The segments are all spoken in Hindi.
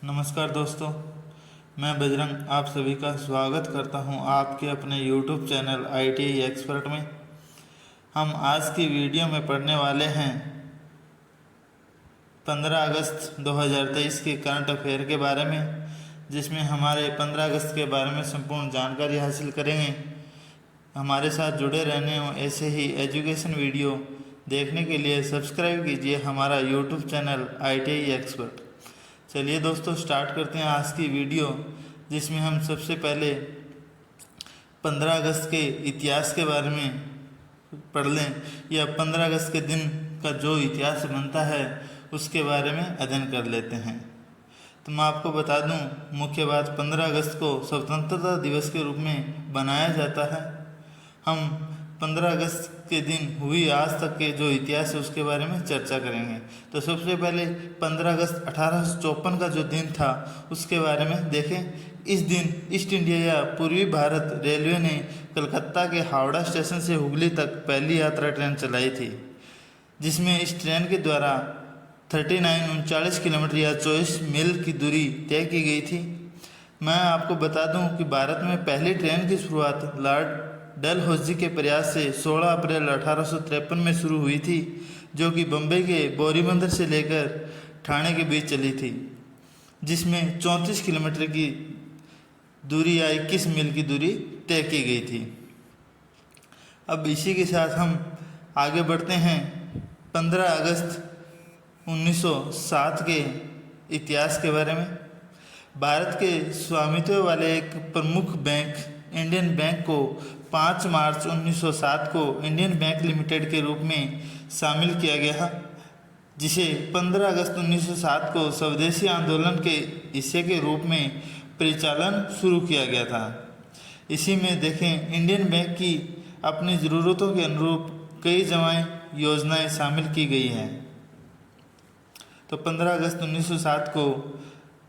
नमस्कार दोस्तों, मैं बजरंग आप सभी का स्वागत करता हूं आपके अपने YouTube चैनल ITI एक्सपर्ट में। हम आज की वीडियो में पढ़ने वाले हैं 15 अगस्त 2023 के करंट अफेयर के बारे में, जिसमें हमारे 15 अगस्त के बारे में संपूर्ण जानकारी हासिल करेंगे। हमारे साथ जुड़े रहने और ऐसे ही एजुकेशन वीडियो देखने के लिए सब्सक्राइब कीजिए हमारा YouTube चैनल ITI एक्सपर्ट। चलिए दोस्तों, स्टार्ट करते हैं आज की वीडियो, जिसमें हम सबसे पहले 15 अगस्त के इतिहास के बारे में पढ़ लें, या 15 अगस्त के दिन का जो इतिहास बनता है उसके बारे में अध्ययन कर लेते हैं। तो मैं आपको बता दूं, मुख्य बात 15 अगस्त को स्वतंत्रता दिवस के रूप में बनाया जाता है। हम 15 अगस्त के दिन हुई आज तक के जो इतिहास है उसके बारे में चर्चा करेंगे। तो सबसे पहले 15 अगस्त 1854 का जो दिन था उसके बारे में देखें। इस दिन ईस्ट इंडिया या पूर्वी भारत रेलवे ने कलकत्ता के हावड़ा स्टेशन से हुगली तक पहली यात्रा ट्रेन चलाई थी, जिसमें इस ट्रेन के द्वारा 39 किलोमीटर या 24 मील की दूरी तय की गई थी। मैं आपको बता दूं कि भारत में पहली ट्रेन की शुरुआत लॉर्ड डलहौजी के प्रयास से 16 अप्रैल 1853 में शुरू हुई थी, जो कि बम्बई के बोरीबंदर से लेकर ठाणे के बीच चली थी, जिसमें 34 किलोमीटर की दूरी या 21 मील की दूरी तय की गई थी। अब इसी के साथ हम आगे बढ़ते हैं 15 अगस्त 1907 के इतिहास के बारे में। भारत के स्वामित्व वाले एक प्रमुख बैंक इंडियन बैंक को 5 मार्च 1907 को इंडियन बैंक लिमिटेड के रूप में शामिल किया गया, जिसे 15 अगस्त 1907 को स्वदेशी आंदोलन के हिस्से के रूप में परिचालन शुरू किया गया था। इसी में देखें, इंडियन बैंक की अपनी ज़रूरतों के अनुरूप कई जमा योजनाएं शामिल की गई हैं। तो 15 अगस्त 1907 को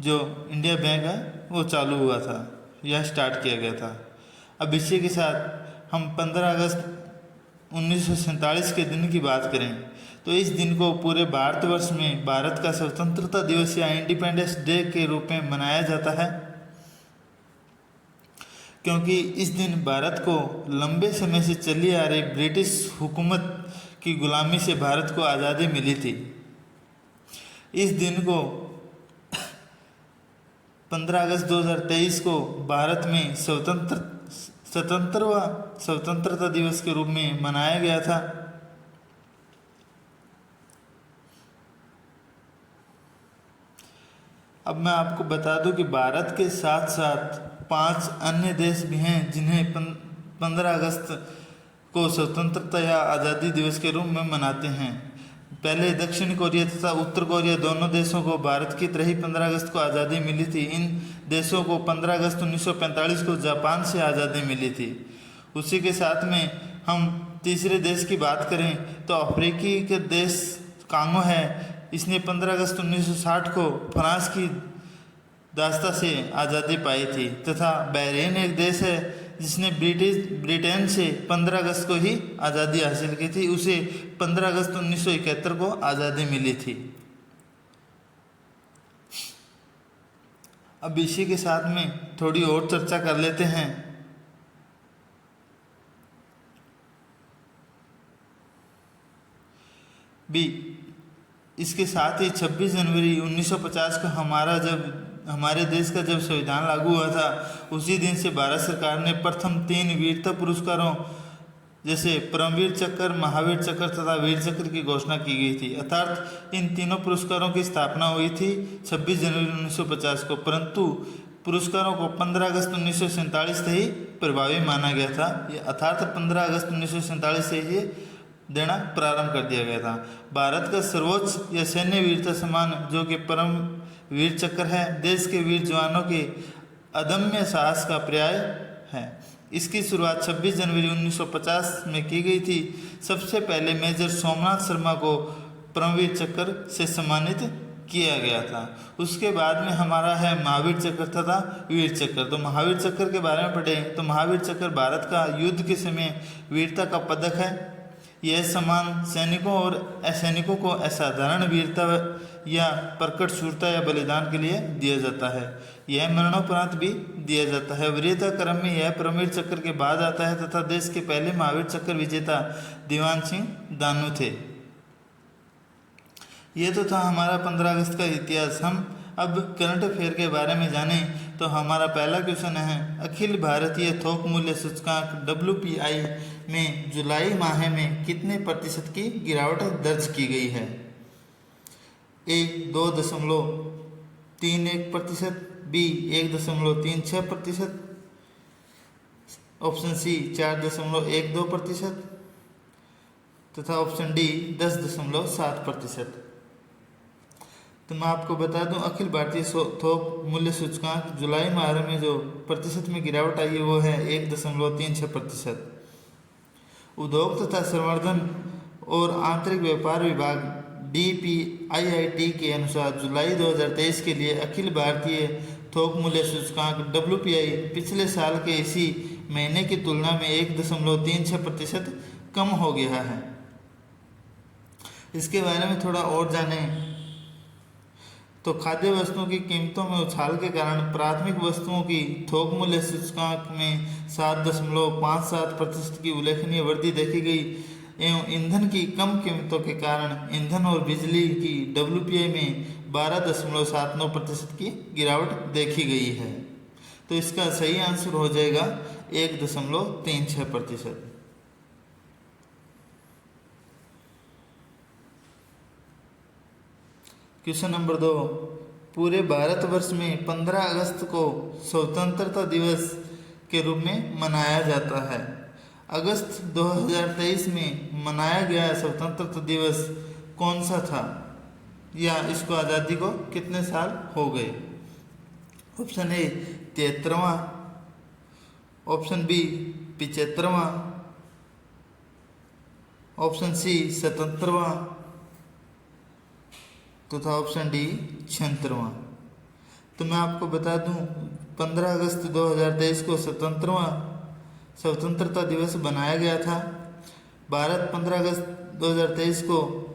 जो इंडिया बैंक है वो चालू हुआ था या स्टार्ट किया गया था। अब इसी के साथ हम 15 अगस्त 1947 के दिन की बात करें तो इस दिन को पूरे भारतवर्ष में भारत का स्वतंत्रता दिवस या इंडिपेंडेंस डे के रूप में मनाया जाता है, क्योंकि इस दिन भारत को लंबे समय से चली आ रही ब्रिटिश हुकूमत की गुलामी से भारत को आज़ादी मिली थी। इस दिन को 15 अगस्त 2023 को भारत में स्वतंत्रता दिवस के रूप में मनाया गया था। अब मैं आपको बता दूं कि भारत के साथ साथ 5 अन्य देश भी हैं जिन्हें 15 अगस्त को स्वतंत्रता या आज़ादी दिवस के रूप में मनाते हैं। पहले दक्षिण कोरिया तथा उत्तर कोरिया दोनों देशों को भारत की तरह ही 15 अगस्त को आज़ादी मिली थी। इन देशों को 15 अगस्त 1945 को जापान से आज़ादी मिली थी। उसी के साथ में हम तीसरे देश की बात करें तो अफ्रीकी के देश कांगो है। इसने 15 अगस्त 1960 को फ्रांस की दास्ता से आज़ादी पाई थी, तथा बहरीन एक देश है जिसने ब्रिटेन से 15 अगस्त को ही आज़ादी हासिल की थी। उसे 15 अगस्त 1971 को आज़ादी मिली थी। अब इसी के साथ में थोड़ी और चर्चा कर लेते हैं। इसके साथ ही 26 जनवरी 1950 को हमारे देश का जब संविधान लागू हुआ था, उसी दिन से भारत सरकार ने प्रथम 3 वीरता पुरस्कारों जैसे परमवीर चक्र, महावीर चक्र तथा वीर चक्र की घोषणा की गई थी। अर्थात इन तीनों पुरस्कारों की स्थापना हुई थी 26 जनवरी 1950 को, परंतु पुरस्कारों को 15 अगस्त 1947 से ही प्रभावी माना गया था। अर्थात 15 अगस्त 1947 से ही देना प्रारंभ कर दिया गया था। भारत का सर्वोच्च या सैन्य वीरता सम्मान जो कि परम वीर चक्र है, देश के वीर जवानों के अदम्य साहस का पर्याय है। इसकी शुरुआत 26 जनवरी 1950 में की गई थी। सबसे पहले मेजर सोमनाथ शर्मा को परमवीर चक्र से सम्मानित किया गया था। उसके बाद में हमारा है महावीर चक्र तथा वीर चक्र। तो महावीर चक्र के बारे में पढ़ें तो महावीर चक्र भारत का युद्ध के समय वीरता का पदक है। यह सम्मान सैनिकों और असैनिकों को असाधारण वीरता या प्रकट शूरता या बलिदान के लिए दिया जाता है। यह मरणोपरांत भी दिया जाता है। वीरता क्रम में यह परमवीर चक्र के बाद आता है तथा देश के पहले महावीर चक्र विजेता दीवान सिंह दानू थे। ये तो था हमारा 15 अगस्त का इतिहास। हम अब करंट अफेयर के बारे में जानें तो हमारा पहला क्वेश्चन है, अखिल भारतीय थोक मूल्य सूचकांक WPI में जुलाई माह में कितने प्रतिशत की गिरावट दर्ज की गई है? A 2.31%, B 1.36%, ऑप्शन C 4.12% तथा ऑप्शन D 10.7%। तो मैं आपको बता दूं, अखिल भारतीय थोक मूल्य सूचकांक जुलाई माह में जो प्रतिशत में गिरावट आई है वो है 1.36%। उद्योग तथा संवर्धन और आंतरिक व्यापार विभाग DPIIT के अनुसार जुलाई 2023 के लिए अखिल भारतीय थोक मूल्य सूचकांक WPI पिछले साल के इसी महीने की तुलना में 1.36% कम हो गया है। इसके बारे में थोड़ा और जानें तो खाद्य वस्तुओं की कीमतों में उछाल के कारण प्राथमिक वस्तुओं की थोक मूल्य सूचकांक में 7.57% की उल्लेखनीय वृद्धि देखी गई एवं ईंधन की कम कीमतों के कारण ईंधन और बिजली की WPI में 12.79% की गिरावट देखी गई है। तो इसका सही आंसर हो जाएगा 1.36%। क्वेश्चन नंबर 2, पूरे भारतवर्ष में 15 अगस्त को स्वतंत्रता दिवस के रूप में मनाया जाता है। अगस्त 2023 में मनाया गया स्वतंत्रता दिवस कौन सा था या इसको आज़ादी को कितने साल हो गए? ऑप्शन ए 73वां, ऑप्शन बी 75वां, ऑप्शन सी 77वां तथा ऑप्शन डी 76वां। तो मैं आपको बता दूं 15 अगस्त 2023 को स्वतंत्रता दिवस बनाया गया था। भारत 15 अगस्त 2023 को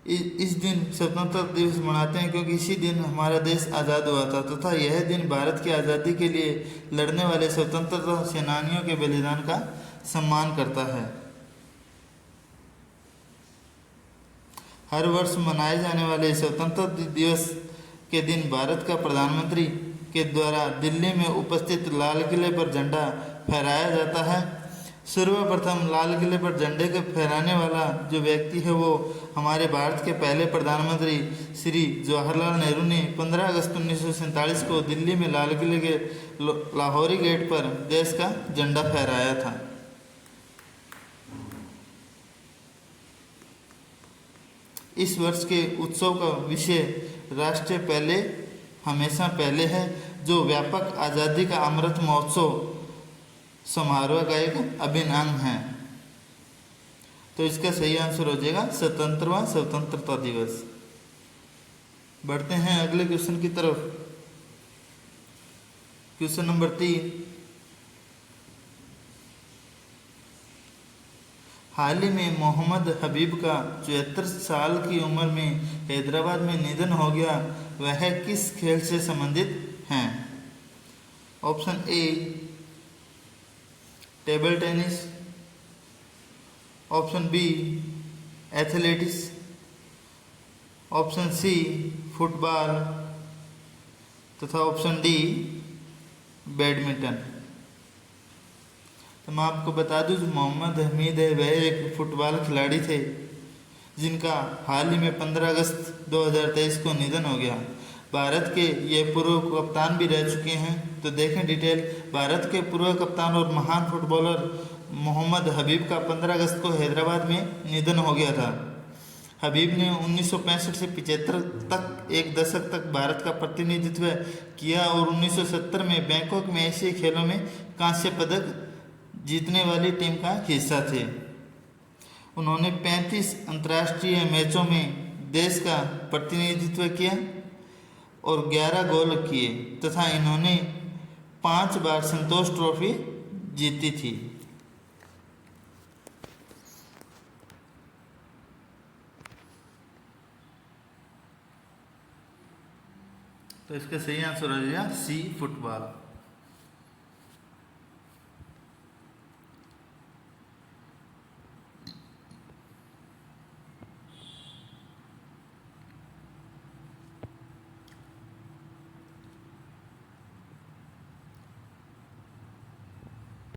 इस दिन स्वतंत्रता दिवस मनाते हैं क्योंकि इसी दिन हमारा देश आज़ाद हुआ था तथा यह दिन भारत की आज़ादी के लिए लड़ने वाले स्वतंत्रता सेनानियों के बलिदान का सम्मान करता है। हर वर्ष मनाए जाने वाले स्वतंत्रता दिवस के दिन भारत का प्रधानमंत्री के द्वारा दिल्ली में उपस्थित लाल किले पर झंडा फहराया जाता है। सर्वप्रथम लाल किले पर झंडे के फहराने वाला जो व्यक्ति है वो हमारे भारत के पहले प्रधानमंत्री श्री जवाहरलाल नेहरू ने 15 अगस्त 1947 को दिल्ली में लाल किले के लाहौरी गेट पर देश का झंडा फहराया था। इस वर्ष के उत्सव का विषय राष्ट्र पहले हमेशा पहले है, जो व्यापक आज़ादी का अमृत महोत्सव समारोह का एक अभिन्न अंग है। तो इसका सही आंसर हो जाएगा 77वां स्वतंत्रता दिवस। बढ़ते हैं अगले क्वेश्चन की तरफ। क्वेश्चन नंबर 3, हाल ही में मोहम्मद हबीब का 74 साल की उम्र में हैदराबाद में निधन हो गया, वह किस खेल से संबंधित हैं? Option A table tennis, option B athletics, option C football तथा ऑप्शन डी बैडमिंटन। तो मैं आपको बता दूं जो मोहम्मद हमीद है वह एक फुटबॉल खिलाड़ी थे जिनका हाल ही में 15 अगस्त 2023 को निधन हो गया। भारत के ये पूर्व कप्तान भी रह चुके हैं। तो देखें डिटेल। भारत के पूर्व कप्तान और महान फुटबॉलर मोहम्मद हबीब का 15 अगस्त को हैदराबाद में निधन हो गया था। हबीब ने 1965 से 75 तक एक दशक तक भारत का प्रतिनिधित्व किया और 1970 में बैंकॉक में एशियाई खेलों में कांस्य पदक जीतने वाली टीम का हिस्सा थे। उन्होंने 35 अंतर्राष्ट्रीय मैचों में देश का प्रतिनिधित्व किया और 11 गोल किए तथा इन्होंने 5 बार संतोष ट्रॉफी जीती थी। तो इसका सही आंसर हो जाएगा सी, फुटबॉल।